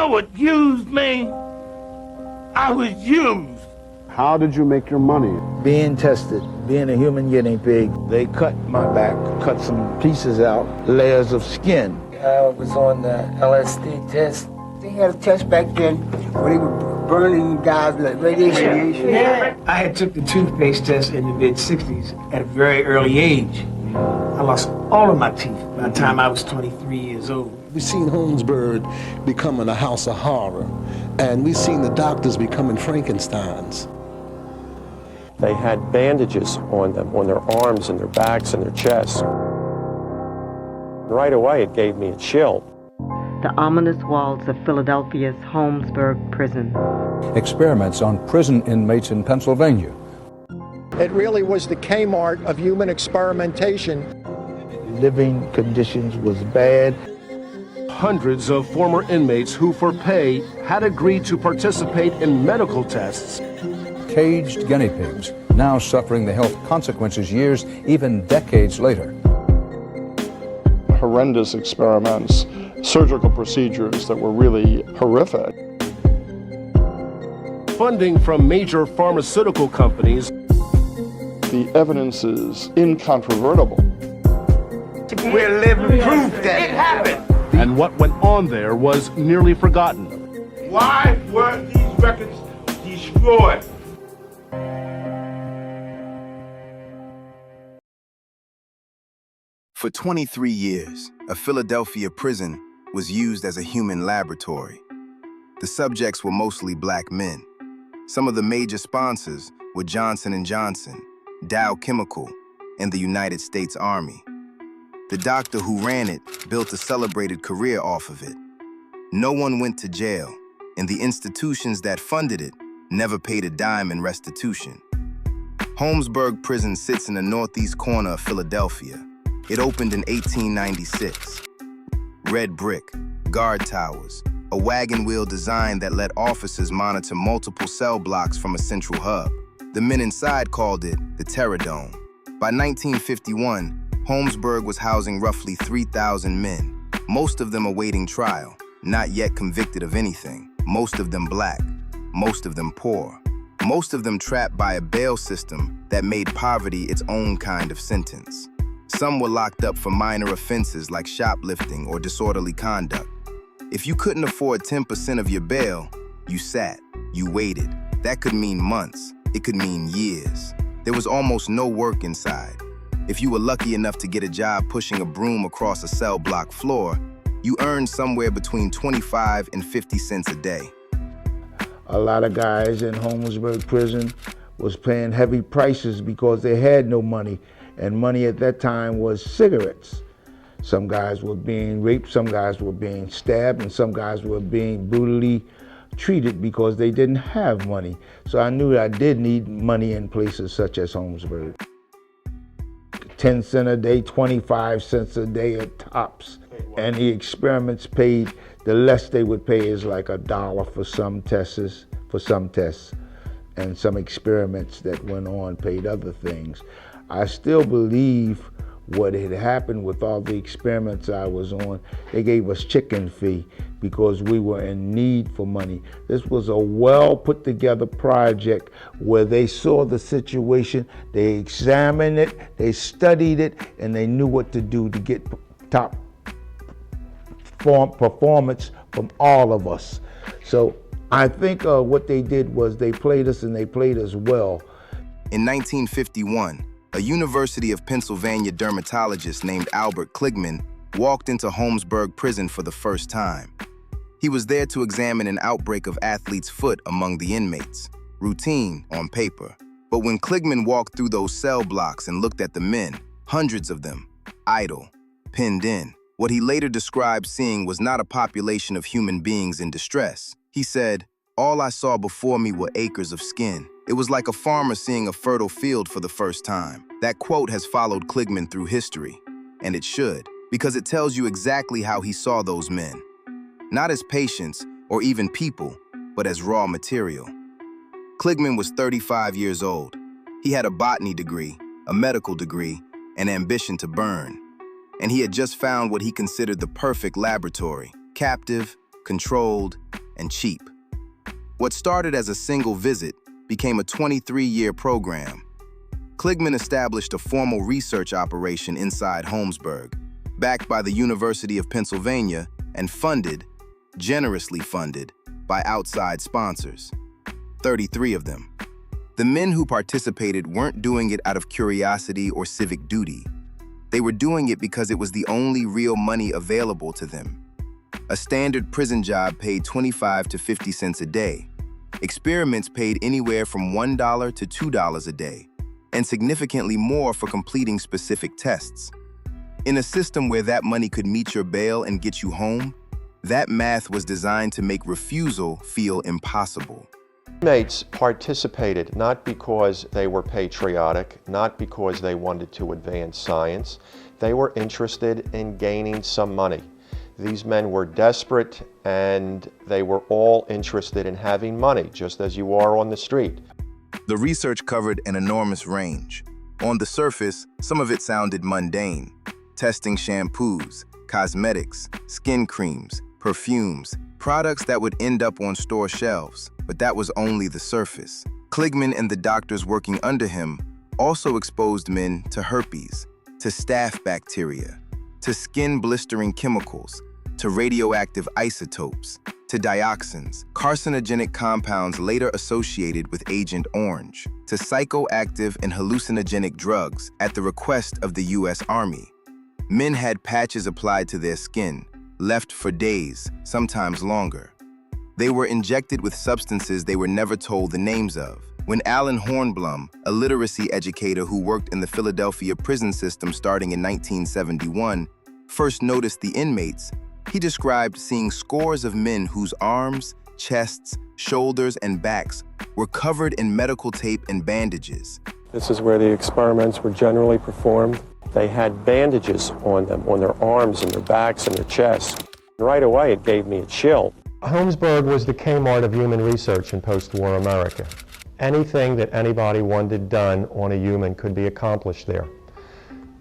know what used mean? I was used. How did you make your money? Being tested, being a human guinea pig. They cut my back, cut some pieces out, layers of skin. I was on the LSD test. They had a test back then where they were burning guys with radiation. Yeah. I had took the toothpaste test in the mid-60s at a very early age. I lost all of my teeth by the time I was 23 years old. We've seen Holmesburg becoming a house of horror, and we've seen the doctors becoming Frankensteins. They had bandages on them, on their arms and their backs and their chests. Right away, it gave me a chill. The ominous walls of Philadelphia's Holmesburg Prison. Experiments on prison inmates in Pennsylvania. It really was the Kmart of human experimentation. Living conditions was bad. Hundreds of former inmates who, for pay, had agreed to participate in medical tests. Caged guinea pigs, now suffering the health consequences years, even decades later. Horrendous experiments, surgical procedures that were really horrific. Funding from major pharmaceutical companies. The evidence is incontrovertible. We're living proof that it happened. And what went on there was nearly forgotten. Why were these records destroyed? For 23 years, a Philadelphia prison was used as a human laboratory. The subjects were mostly black men. Some of the major sponsors were Johnson & Johnson, Dow Chemical, and the United States Army. The doctor who ran it built a celebrated career off of it. No one went to jail, and the institutions that funded it never paid a dime in restitution. Holmesburg Prison sits in the northeast corner of Philadelphia. It opened in 1896. Red brick, guard towers, a wagon wheel design that let officers monitor multiple cell blocks from a central hub. The men inside called it the Terror Dome. By 1951, Holmesburg was housing roughly 3,000 men, most of them awaiting trial, not yet convicted of anything, most of them black, most of them poor, most of them trapped by a bail system that made poverty its own kind of sentence. Some were locked up for minor offenses like shoplifting or disorderly conduct. If you couldn't afford 10% of your bail, you sat, you waited. That could mean months, it could mean years. There was almost no work inside. If you were lucky enough to get a job pushing a broom across a cell block floor, you earned somewhere between 25 and 50 cents a day. A lot of guys in Holmesburg Prison was paying heavy prices because they had no money. And money at that time was cigarettes. Some guys were being raped, some guys were being stabbed, and some guys were being brutally treated because they didn't have money. So I knew that I did need money in places such as Holmesburg. 10 cents a day, 25 cents a day at tops. And the experiments paid, the less they would pay is like $1 for some tests, and some experiments that went on paid other things. I still believe what had happened with all the experiments I was on. They gave us chicken fee because we were in need for money. This was a well put together project where they saw the situation, they examined it, they studied it, and they knew what to do to get top performance from all of us. So I think what they did was they played us, and they played us well. In 1951, a University of Pennsylvania dermatologist named Albert Kligman walked into Holmesburg Prison for the first time. He was there to examine an outbreak of athlete's foot among the inmates, routine on paper. But when Kligman walked through those cell blocks and looked at the men, hundreds of them, idle, pinned in, what he later described seeing was not a population of human beings in distress. He said, "All I saw before me were acres of skin. It was like a farmer seeing a fertile field for the first time." That quote has followed Kligman through history, and it should, because it tells you exactly how he saw those men. Not as patients or even people, but as raw material. Kligman was 35 years old. He had a botany degree, a medical degree, and ambition to burn. And he had just found what he considered the perfect laboratory: captive, controlled, and cheap. What started as a single visit became a 23-year program. Kligman established a formal research operation inside Holmesburg, backed by the University of Pennsylvania and funded, generously funded, by outside sponsors, 33 of them. The men who participated weren't doing it out of curiosity or civic duty. They were doing it because it was the only real money available to them. A standard prison job paid 25 to 50 cents a day. Experiments paid anywhere from $1 to $2 a day, and significantly more for completing specific tests. In a system where that money could meet your bail and get you home, that math was designed to make refusal feel impossible. Inmates participated not because they were patriotic, not because they wanted to advance science. They were interested in gaining some money. These men were desperate, and they were all interested in having money, just as you are on the street. The research covered an enormous range. On the surface, some of it sounded mundane. Testing shampoos, cosmetics, skin creams, perfumes, products that would end up on store shelves, but that was only the surface. Kligman and the doctors working under him also exposed men to herpes, to staph bacteria, to skin-blistering chemicals, to radioactive isotopes, to dioxins, carcinogenic compounds later associated with Agent Orange, to psychoactive and hallucinogenic drugs at the request of the U.S. Army. Men had patches applied to their skin, left for days, sometimes longer. They were injected with substances they were never told the names of. When Alan Hornblum, a literacy educator who worked in the Philadelphia prison system starting in 1971, first noticed the inmates, he described seeing scores of men whose arms, chests, shoulders, and backs were covered in medical tape and bandages. This is where the experiments were generally performed. They had bandages on them, on their arms and their backs and their chests. Right away, it gave me a chill. Holmesburg was the Kmart of human research in post-war America. Anything that anybody wanted done on a human could be accomplished there.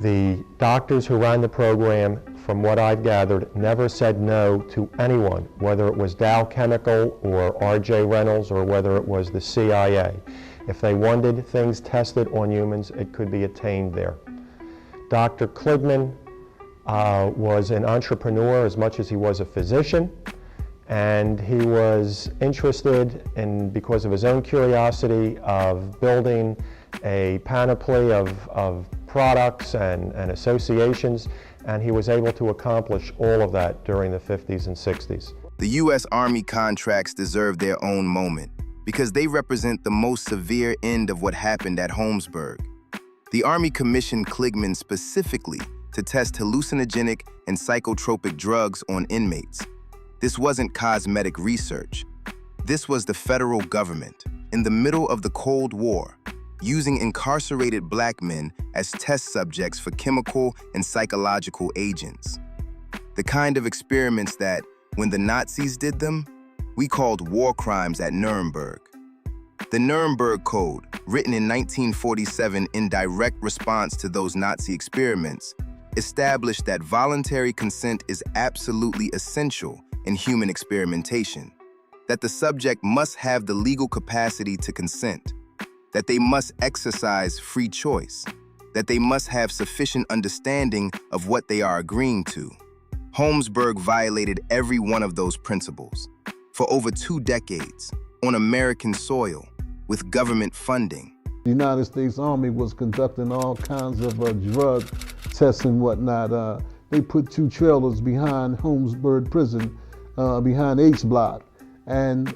The doctors who ran the program, from what I've gathered, never said no to anyone, whether it was Dow Chemical or R.J. Reynolds or whether it was the CIA. If they wanted things tested on humans, it could be attained there. Dr. Kligman was an entrepreneur as much as he was a physician, and he was interested in, because of his own curiosity, of building a panoply of products and associations, and he was able to accomplish all of that during the 50s and 60s. The U.S. Army contracts deserve their own moment because they represent the most severe end of what happened at Holmesburg. The Army commissioned Kligman specifically to test hallucinogenic and psychotropic drugs on inmates. This wasn't cosmetic research. This was the federal government, in the middle of the Cold War, using incarcerated black men as test subjects for chemical and psychological agents. The kind of experiments that, when the Nazis did them, we called war crimes at Nuremberg. The Nuremberg Code, written in 1947 in direct response to those Nazi experiments, established that voluntary consent is absolutely essential in human experimentation, that the subject must have the legal capacity to consent, that they must exercise free choice, that they must have sufficient understanding of what they are agreeing to. Holmesburg violated every one of those principles for over 2 decades on American soil with government funding. The United States Army was conducting all kinds of drug tests and whatnot. They put 2 trailers behind Holmesburg Prison, behind H Block, and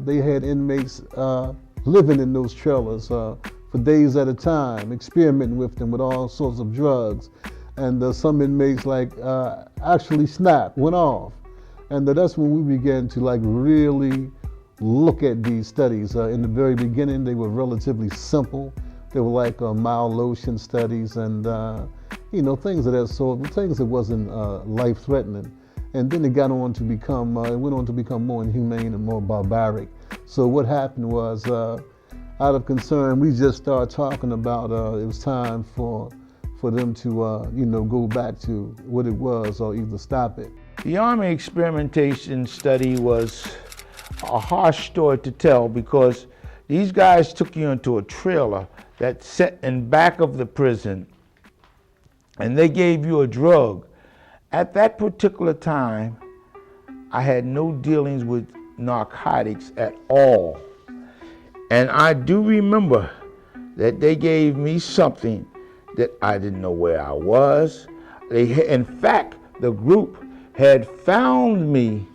they had inmates living in those trailers for days at a time, experimenting with them with all sorts of drugs. And some inmates actually snapped, went off. And that's when we began to really look at these studies. In the very beginning, they were relatively simple. They were like mild lotion studies and things of that sort, things that wasn't life-threatening. And then it went on to become more inhumane and more barbaric. So what happened was, out of concern, we just started talking about it was time for them to go back to what it was or either stop it. The Army experimentation study was a harsh story to tell because these guys took you into a trailer that sat in back of the prison and they gave you a drug. At that particular time, I had no dealings with narcotics at all. And I do remember that they gave me something that I didn't know where I was. In fact, the group had found me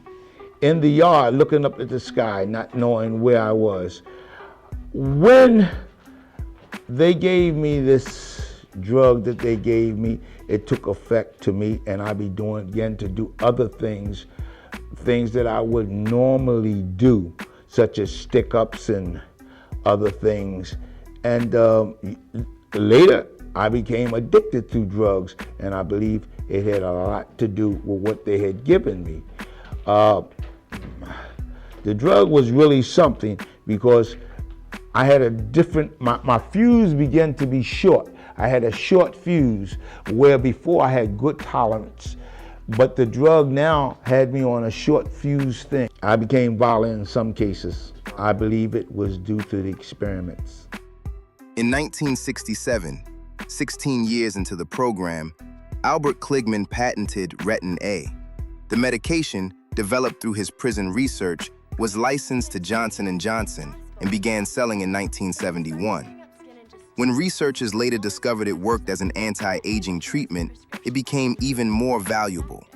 in the yard looking up at the sky, not knowing where I was. When they gave me this drug that they gave me, it took effect to me, and I began to do other things that I would normally do, such as stick-ups and other things. And later, I became addicted to drugs, and I believe it had a lot to do with what they had given me. The drug was really something because I had a different, my fuse began to be short. I had a short fuse where before I had good tolerance, but the drug now had me on a short fuse thing. I became violent in some cases. I believe it was due to the experiments. In 1967, 16 years into the program, Albert Kligman patented Retin-A. The medication, developed through his prison research, was licensed to Johnson & Johnson and began selling in 1971. When researchers later discovered it worked as an anti-aging treatment, it became even more valuable.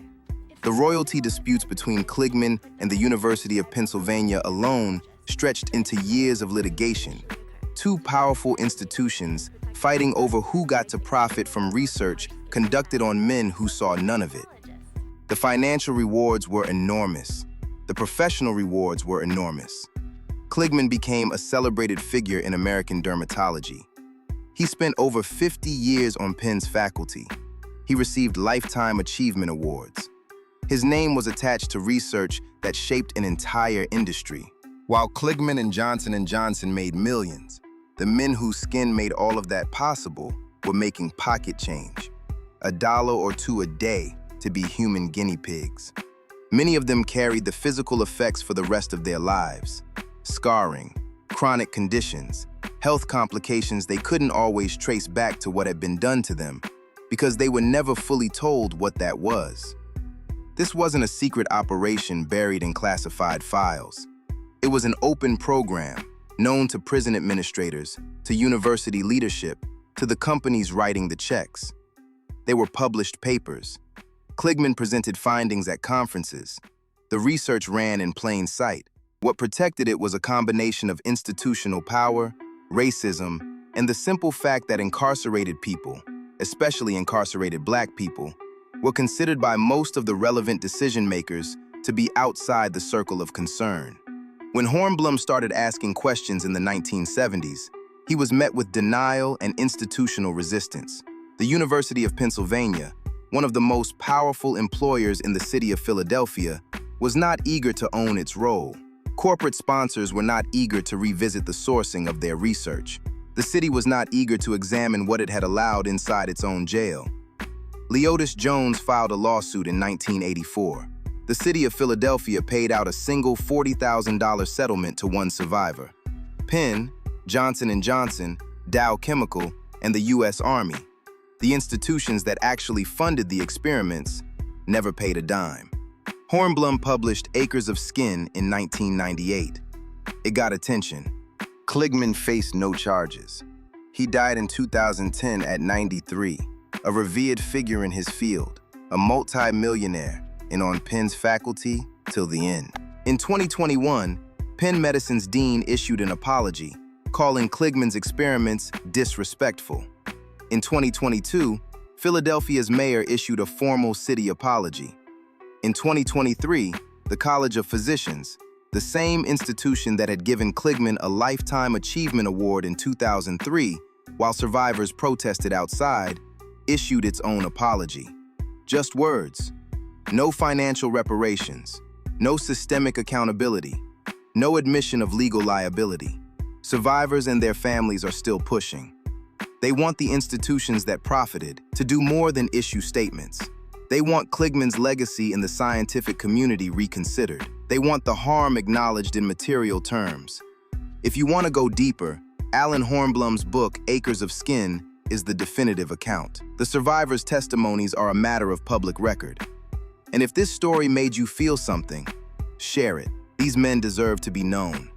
The royalty disputes between Kligman and the University of Pennsylvania alone stretched into years of litigation, two powerful institutions fighting over who got to profit from research conducted on men who saw none of it. The financial rewards were enormous. The professional rewards were enormous. Kligman became a celebrated figure in American dermatology. He spent over 50 years on Penn's faculty. He received Lifetime Achievement Awards. His name was attached to research that shaped an entire industry. While Kligman and Johnson & Johnson made millions, the men whose skin made all of that possible were making pocket change, $1 or $2 a day to be human guinea pigs. Many of them carried the physical effects for the rest of their lives: scarring, chronic conditions, health complications they couldn't always trace back to what had been done to them because they were never fully told what that was. This wasn't a secret operation buried in classified files. It was an open program known to prison administrators, to university leadership, to the companies writing the checks. They were published papers. Kligman presented findings at conferences. The research ran in plain sight. What protected it was a combination of institutional power, racism, and the simple fact that incarcerated people, especially incarcerated Black people, were considered by most of the relevant decision-makers to be outside the circle of concern. When Hornblum started asking questions in the 1970s, he was met with denial and institutional resistance. The University of Pennsylvania, one of the most powerful employers in the city of Philadelphia, was not eager to own its role. Corporate sponsors were not eager to revisit the sourcing of their research. The city was not eager to examine what it had allowed inside its own jail. Leotis Jones filed a lawsuit in 1984. The city of Philadelphia paid out a single $40,000 settlement to one survivor. Penn, Johnson & Johnson, Dow Chemical, and the U.S. Army, the institutions that actually funded the experiments, never paid a dime. Hornblum published Acres of Skin in 1998. It got attention. Kligman faced no charges. He died in 2010 at 93, a revered figure in his field, a multi-millionaire, and on Penn's faculty till the end. In 2021, Penn Medicine's dean issued an apology, calling Kligman's experiments disrespectful. In 2022, Philadelphia's mayor issued a formal city apology. In 2023, the College of Physicians, the same institution that had given Kligman a Lifetime Achievement Award in 2003 while survivors protested outside, issued its own apology. Just words. No financial reparations, no systemic accountability, no admission of legal liability. Survivors and their families are still pushing. They want the institutions that profited to do more than issue statements. They want Kligman's legacy in the scientific community reconsidered. They want the harm acknowledged in material terms. If you want to go deeper, Alan Hornblum's book, Acres of Skin, is the definitive account. The survivors' testimonies are a matter of public record. And if this story made you feel something, share it. These men deserve to be known.